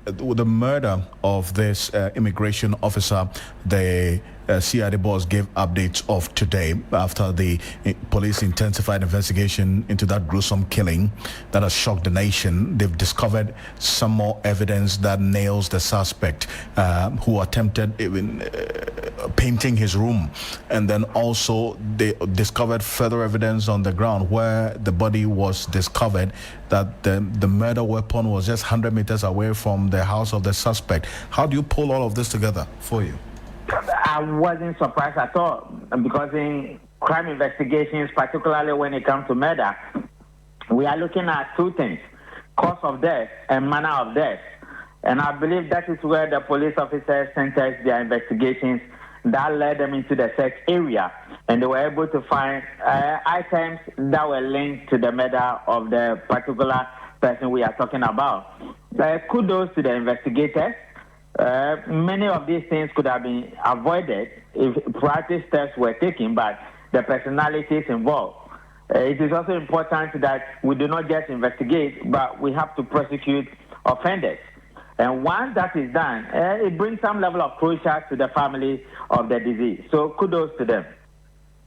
murder of this immigration officer. The CID boss gave updates of today after the police intensified investigation into that gruesome killing that has shocked the nation. They've discovered some more evidence that nails the suspect who attempted even painting his room, and then also they discovered further evidence on the ground where the body was discovered that the murder weapon was just 100 meters away from the house of the suspect. How do you pull all of this together for you? I wasn't surprised at all, because in crime investigations, particularly when it comes to murder, we are looking at 2 things: cause of death and manner of death. And I believe that is where the police officers centered their investigations. That led them into the search area, and they were able to find items that were linked to the murder of the particular person we are talking about. Kudos to the investigators. Many of these things could have been avoided if proactive steps were taken, but the personalities involved. It is also important that we do not just investigate, but we have to prosecute offenders. And once that is done, it brings some level of closure to the family of the deceased. So kudos to them.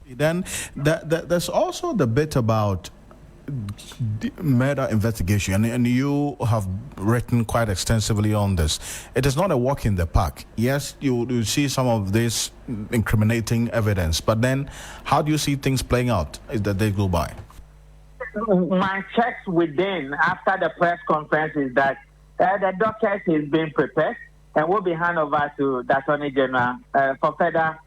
Then there's also the bit about murder investigation, and you have written quite extensively on this. It is not a walk in the park. Yes, you see some of this incriminating evidence, but then how do you see things playing out as the day go by? My checks within after the press conference is that the docket is being prepared and will be handed over to the Attorney General for further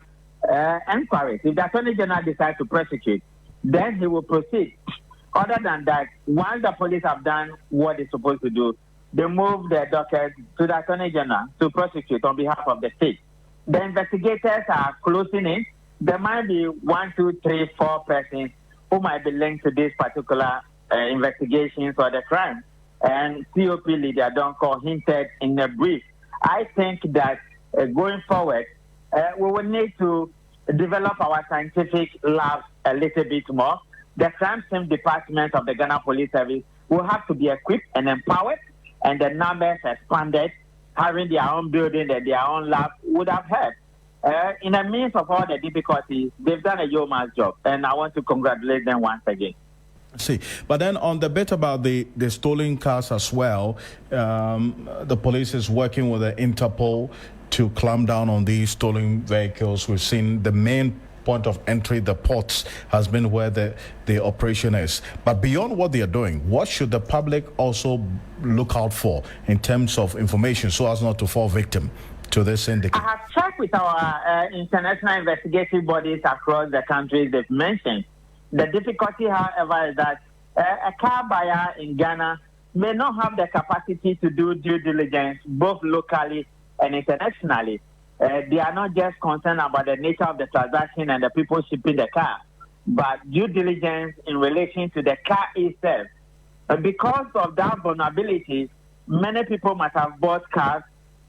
inquiries. If the Attorney General decides to prosecute, then he will proceed. Other than that, once the police have done what they're supposed to do, they move the docket to the Attorney General to prosecute on behalf of the state. The investigators are closing in. There might be 1, 2, 3, 4 persons who might be linked to this particular investigations or the crime. And COP leader Donko hinted in the brief. I think that going forward, we will need to develop our scientific labs a little bit more. The crime scene department of the Ghana Police Service will have to be equipped and empowered, and the numbers expanded. Having their own building and their own lab would have helped. In the midst of all the difficulties, they've done a yeoman's job, and I want to congratulate them once again. See, but then on the bit about the stolen cars as well, the police is working with the Interpol to clamp down on these stolen vehicles. We've seen the main point of entry, the ports, has been where the operation is. But beyond what they are doing, what should the public also look out for in terms of information so as not to fall victim to this syndicate? I have checked with our international investigative bodies across the countries they've mentioned. The difficulty, however, is that a car buyer in Ghana may not have the capacity to do due diligence both locally and internationally. they are not just concerned about the nature of the transaction and the people shipping the car, but due diligence in relation to the car itself. And because of that vulnerability, many people might have bought cars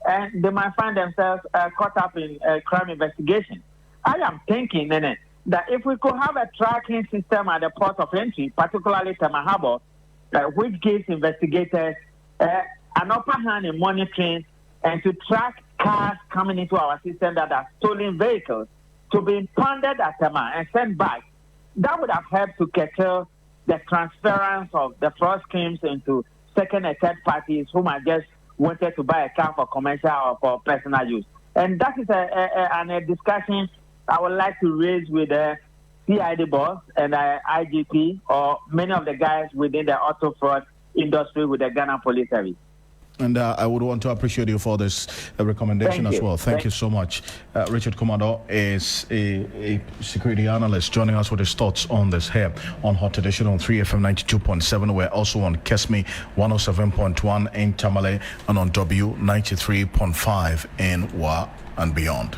and they might find themselves caught up in crime investigation. I am thinking, Nene, that if we could have a tracking system at the port of entry, particularly Tema Harbour, which gives investigators an upper hand in monitoring and to track cars coming into our system that are stolen vehicles to be impounded at Tema and sent back, that would have helped to curtail the transference of the fraud schemes into second and third parties who might just wanted to buy a car for commercial or for personal use. And that is a discussion I would like to raise with the CID boss and the IGP or many of the guys within the auto fraud industry with the Ghana Police Service. And I would want to appreciate you for this recommendation as well. Thank you so much. Richard Commodore is a security analyst joining us with his thoughts on this here on Hot Edition on 3FM 92.7. We're also on Kesme 107.1 in Tamale and on W 93.5 in Wa and beyond.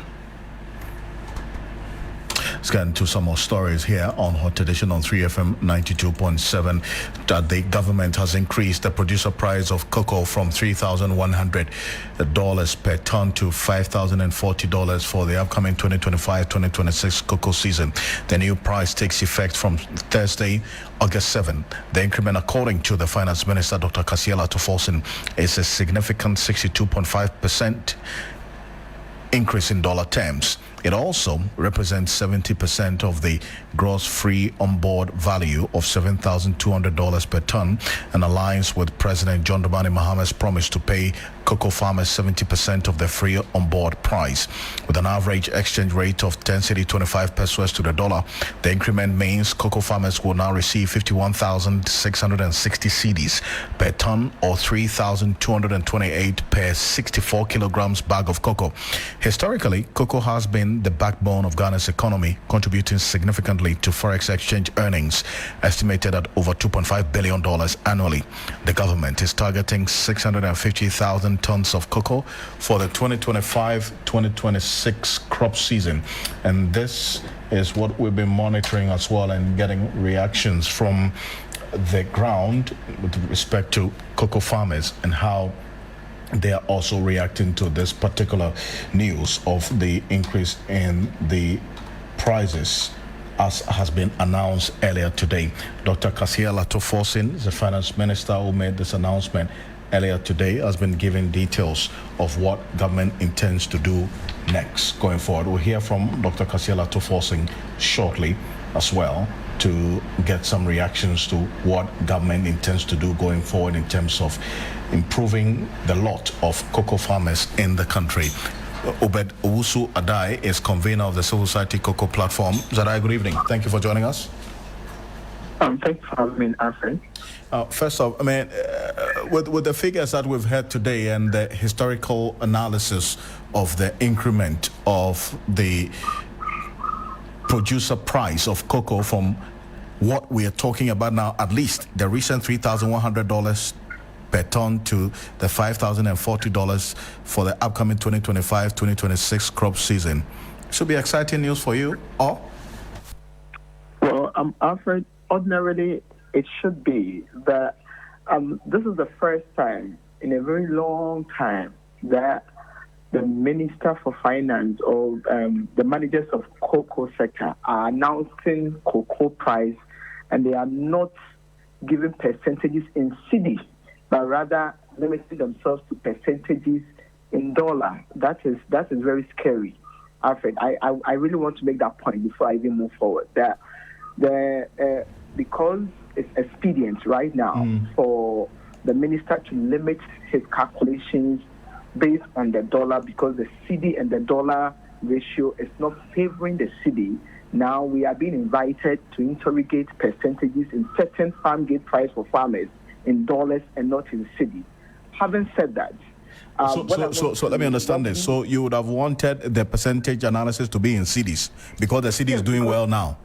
Let's get into some more stories here on Hot Edition on 3FM 92.7. That the government has increased the producer price of cocoa from $3,100 per ton to $5,040 for the upcoming 2025-2026 cocoa season. The new price takes effect from Thursday, August 7. The increment, according to the Finance Minister, Dr. Kasiela Toforsin, is a significant 62.5% increase in dollar terms. It also represents 70% of the gross free on-board value of $7,200 per ton and aligns with President John Dramani Mahama's promise to pay cocoa farmers 70% of the free on-board price. With an average exchange rate of 10 cedi 25 pesos to the dollar, the increment means cocoa farmers will now receive 51,660 cedis per ton or 3,228 per 64 kilograms bag of cocoa. Historically, cocoa has been the backbone of Ghana's economy, contributing significantly to forex exchange earnings, estimated at over $2.5 billion annually. The government is targeting 650,000 tons of cocoa for the 2025-2026 crop season. And this is what we've been monitoring as well and getting reactions from the ground with respect to cocoa farmers and how they are also reacting to this particular news of the increase in the prices as has been announced earlier today. Dr. Kasiela Toforsin, the finance minister who made this announcement earlier today, has been giving details of what government intends to do next going forward. We'll hear from Dr. Kasiela Toforsin shortly as well to get some reactions to what government intends to do going forward in terms of improving the lot of cocoa farmers in the country. Obed Owusu Adai is convener of the Civil Society Cocoa Platform. Zadai, good evening. Thank you for joining us. Thanks for having me, Alfred. First off, I mean, with the figures that we've heard today and the historical analysis of the increment of the producer price of cocoa from what we are talking about now, at least the recent $3,100 per ton to the $5,040 for the upcoming 2025-2026 crop season. Should be exciting news for you, or? Well, Alfred, ordinarily it should be that this is the first time in a very long time that the Minister for Finance or the managers of cocoa sector are announcing cocoa price, and they are not giving percentages in cedis, but rather limiting themselves to percentages in dollar. That is very scary, Alfred. I really want to make that point before I even move forward. That because it's expedient right now for the minister to limit his calculations based on the dollar, because the cedi and the dollar ratio is not favoring the cedi. Now we are being invited to interrogate percentages in certain farm gate price for farmers in dollars and not in cedi. Having said that, so let me understand this. So you would have wanted the percentage analysis to be in cedis because the cedi is doing well now,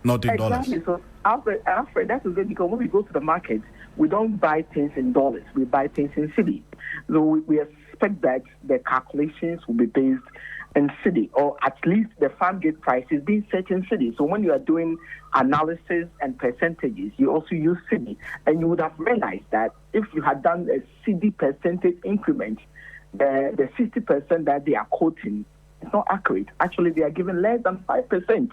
not in dollars. Exactly. So Alfred, that is good, because when we go to the market, we don't buy things in dollars. We buy things in cedi. So we expect that the calculations will be based in city, or at least the farm gate price is being set in city. So when you are doing analysis and percentages, you also use city. And you would have realized that if you had done a city percentage increment, the 60% that they are quoting is not accurate. Actually, they are giving less than 5%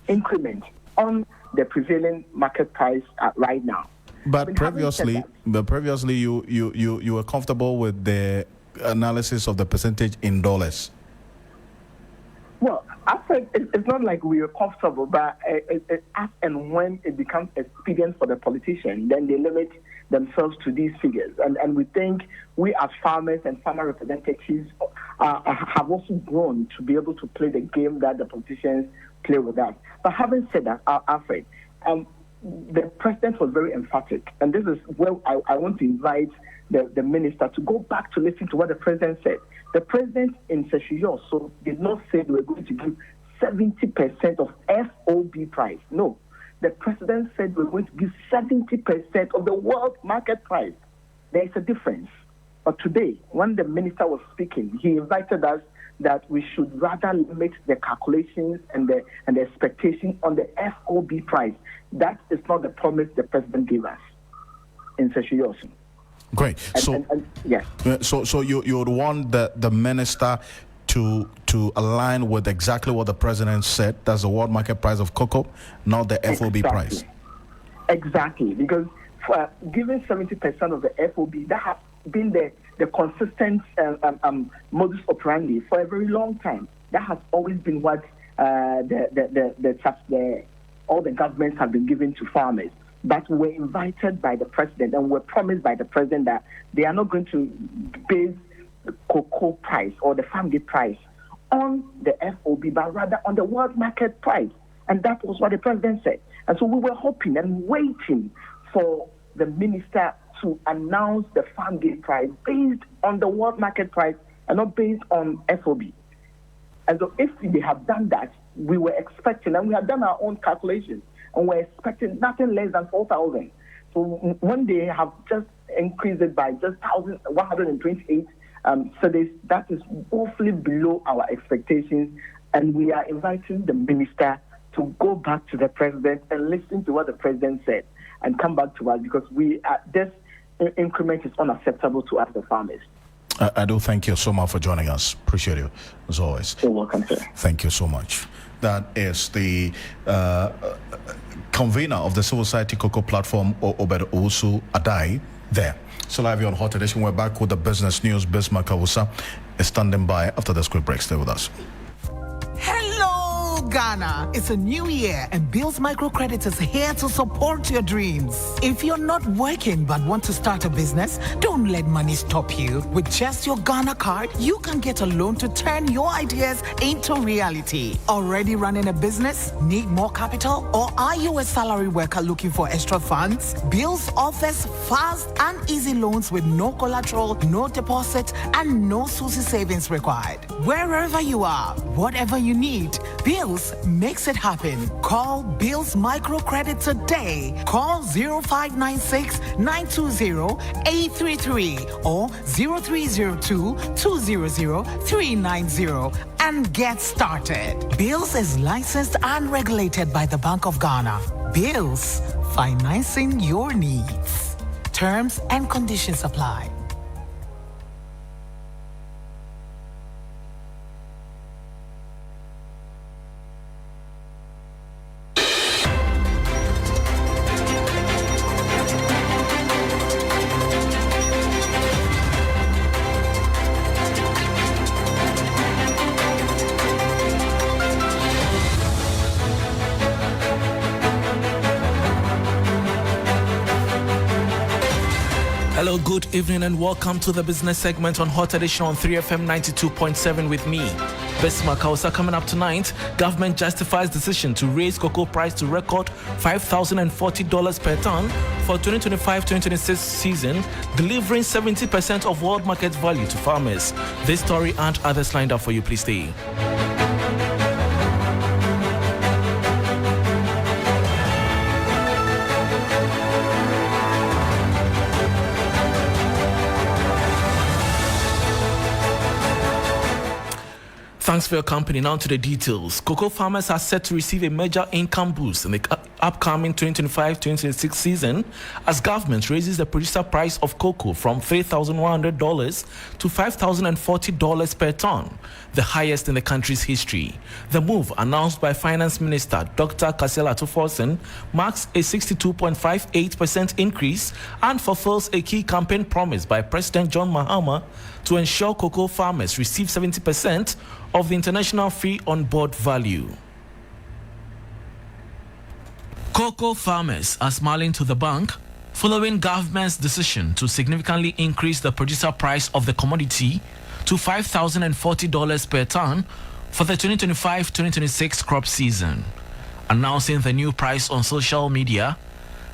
increment on the prevailing market price right now. But previously, you were comfortable with the analysis of the percentage in dollars. Well, Alfred, it's not like we are comfortable, but as and when it becomes expedient for the politician, then they limit themselves to these figures. And we think we as farmers and farmer representatives have also grown to be able to play the game that the politicians play with us. But having said that, Alfred, the president was very emphatic. And this is where I want to invite the minister to go back to listen to what the president said. The president in Seshiyoso did not say they were going to give 70% of FOB price. No. The president said we're going to give 70% of the world market price. There is a difference. But today, when the minister was speaking, he invited us that we should rather limit the calculations and the expectation on the FOB price. That is not the promise the president gave us in Seshiyoso. Great. Yes. So you would want the minister to align with exactly what the president said. That's the world market price of cocoa, not the FOB price. Exactly, because for giving 70% of the FOB, that has been the consistent modus operandi for a very long time. That has always been what all the governments have been giving to farmers. But we were invited by the president and were promised by the president that they are not going to base the cocoa price or the farm gate price on the FOB, but rather on the world market price. And that was what the president said. And so we were hoping and waiting for the minister to announce the farm gate price based on the world market price and not based on FOB. And so if they have done that, we were expecting, and we had done our own calculations, and we're expecting nothing less than 4,000. So when they have just increased it by just 1,128 cedis, that is awfully below our expectations. And we are inviting the minister to go back to the president and listen to what the president said and come back to us, because this increment is unacceptable to us, the farmers. I do thank you so much for joining us. Appreciate you, as always. You're welcome, sir. Thank you so much. That is the convener of the Civil Society Cocoa Platform, Obed Owusu Adai, there. So live here on Hot Edition, we're back with the business news. Bismarck Awusa is standing by after the script break. Stay with us. Hello, Ghana. It's a new year and Bill's Microcredit is here to support your dreams. If you're not working but want to start a business, don't let money stop you. With just your Ghana card, you can get a loan to turn your ideas into reality. Already running a business? Need more capital? Or are you a salary worker looking for extra funds? Bill's offers fast and easy loans with no collateral, no deposit, and no SUSI savings required. Wherever you are, whatever you need, Bills makes it happen. Call Bills Microcredit today. Call 0596 920 833 or 0302 200 390 and get started. Bills is licensed and regulated by the Bank of Ghana. Bills, financing your needs. Terms and conditions apply. Hello, good evening and welcome to the business segment on Hot Edition on 3FM 92.7 with me, Bismarck Awusa. Coming up tonight, government justifies decision to raise cocoa price to record $5,040 per ton for 2025-2026 season, delivering 70% of world market value to farmers. This story and others lined up for you. Please stay. Thanks for your company. Now to the details. Cocoa farmers are set to receive a major income boost in the upcoming 2025-2026 season as government raises the producer price of cocoa from $3,100 to $5,040 per tonne, the highest in the country's history. The move, announced by Finance Minister Dr. Kasela Tuforsen, marks a 62.58% increase and fulfills a key campaign promise by President John Mahama to ensure cocoa farmers receive 70% of the international free on-board value. Cocoa farmers are smiling to the bank following government's decision to significantly increase the producer price of the commodity to $5,040 per tonne for the 2025-2026 crop season. Announcing the new price on social media,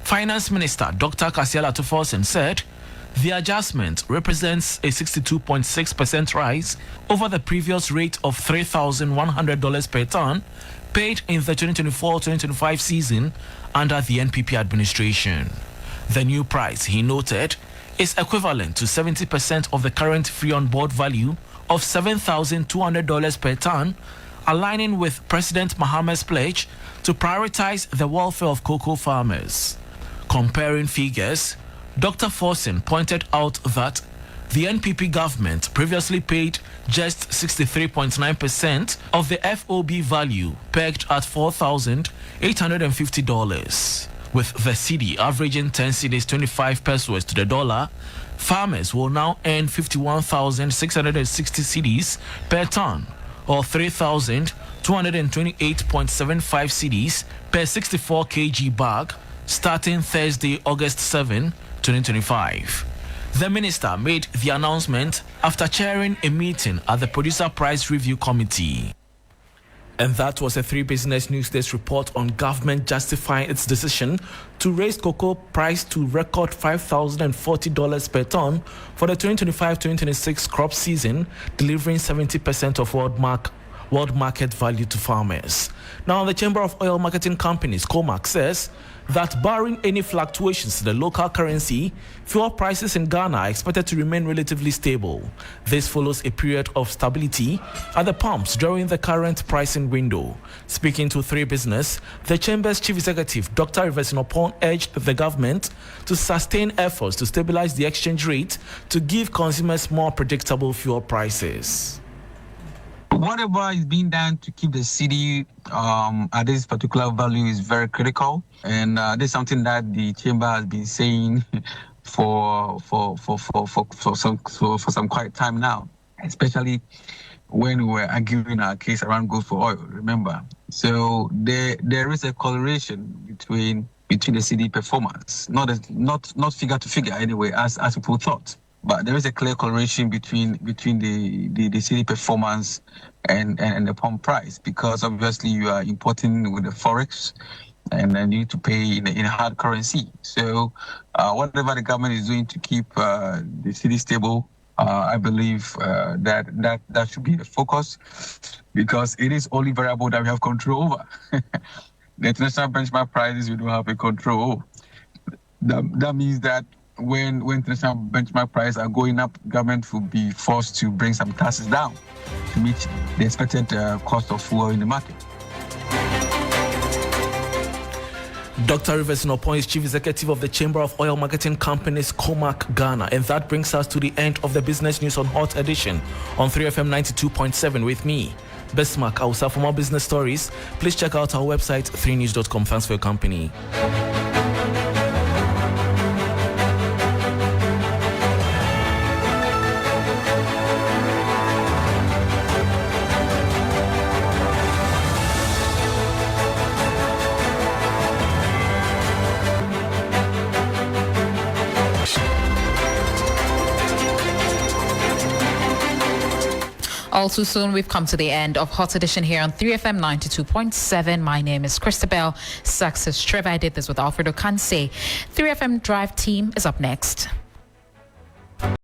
Finance Minister Dr. Kasela Tuforsen said the adjustment represents a 62.6% rise over the previous rate of $3,100 per tonne paid in the 2024-2025 season under the NPP administration. The new price, he noted, is equivalent to 70% of the current free on-board value of $7,200 per tonne, aligning with President Mahama's pledge to prioritize the welfare of cocoa farmers. Comparing figures, Dr. Forsen pointed out that the NPP government previously paid just 63.9% of the FOB value pegged at $4,850. With the cedi averaging 10 cedis 25 pesos to the dollar, farmers will now earn 51,660 cedis per tonne, or 3,228.75 cedis per 64 kg bag, starting Thursday, August 7, 2025. The minister made the announcement after chairing a meeting at the Producer Price Review Committee. And that was a 3 Business News Desk report on government justifying its decision to raise cocoa price to record $5,040 per tonne for the 2025-2026 crop season, delivering 70% of world market value to farmers. Now, the Chamber of Oil Marketing Companies, COMAC, says that barring any fluctuations in the local currency, fuel prices in Ghana are expected to remain relatively stable. This follows a period of stability at the pumps during the current pricing window. Speaking to 3 Business, the Chamber's Chief Executive, Dr. Rivesinopon, urged the government to sustain efforts to stabilize the exchange rate to give consumers more predictable fuel prices. Whatever is being done to keep the city at this particular value is very critical, and this is something that the chamber has been saying for some quite time now, especially when we were arguing our case around gold for oil. Remember, so there is a correlation between the city performance, not figure to figure anyway, as people thought. But there is a clear correlation between the city performance and the pump price, because obviously you are importing with the forex and then you need to pay in a hard currency. So whatever the government is doing to keep the city stable, I believe that should be the focus, because it is only variable that we have control over. The international benchmark prices we don't have a control over. That means that when international benchmark prices are going up, government will be forced to bring some taxes down to meet the expected cost of fuel in the market. Dr. Rivesinopon is Chief Executive of the Chamber of Oil Marketing Companies, COMAC, Ghana. And that brings us to the end of the Business News on Hot Edition on 3FM 92.7 with me, Bismarck Ausa. For more business stories, please check out our website, 3news.com. Thanks for your company. All too soon, we've come to the end of Hot Edition here on 3FM 92.7. My name is Christabel. Success Treve. I did this with Alfred Ocansey. 3FM Drive team is up next.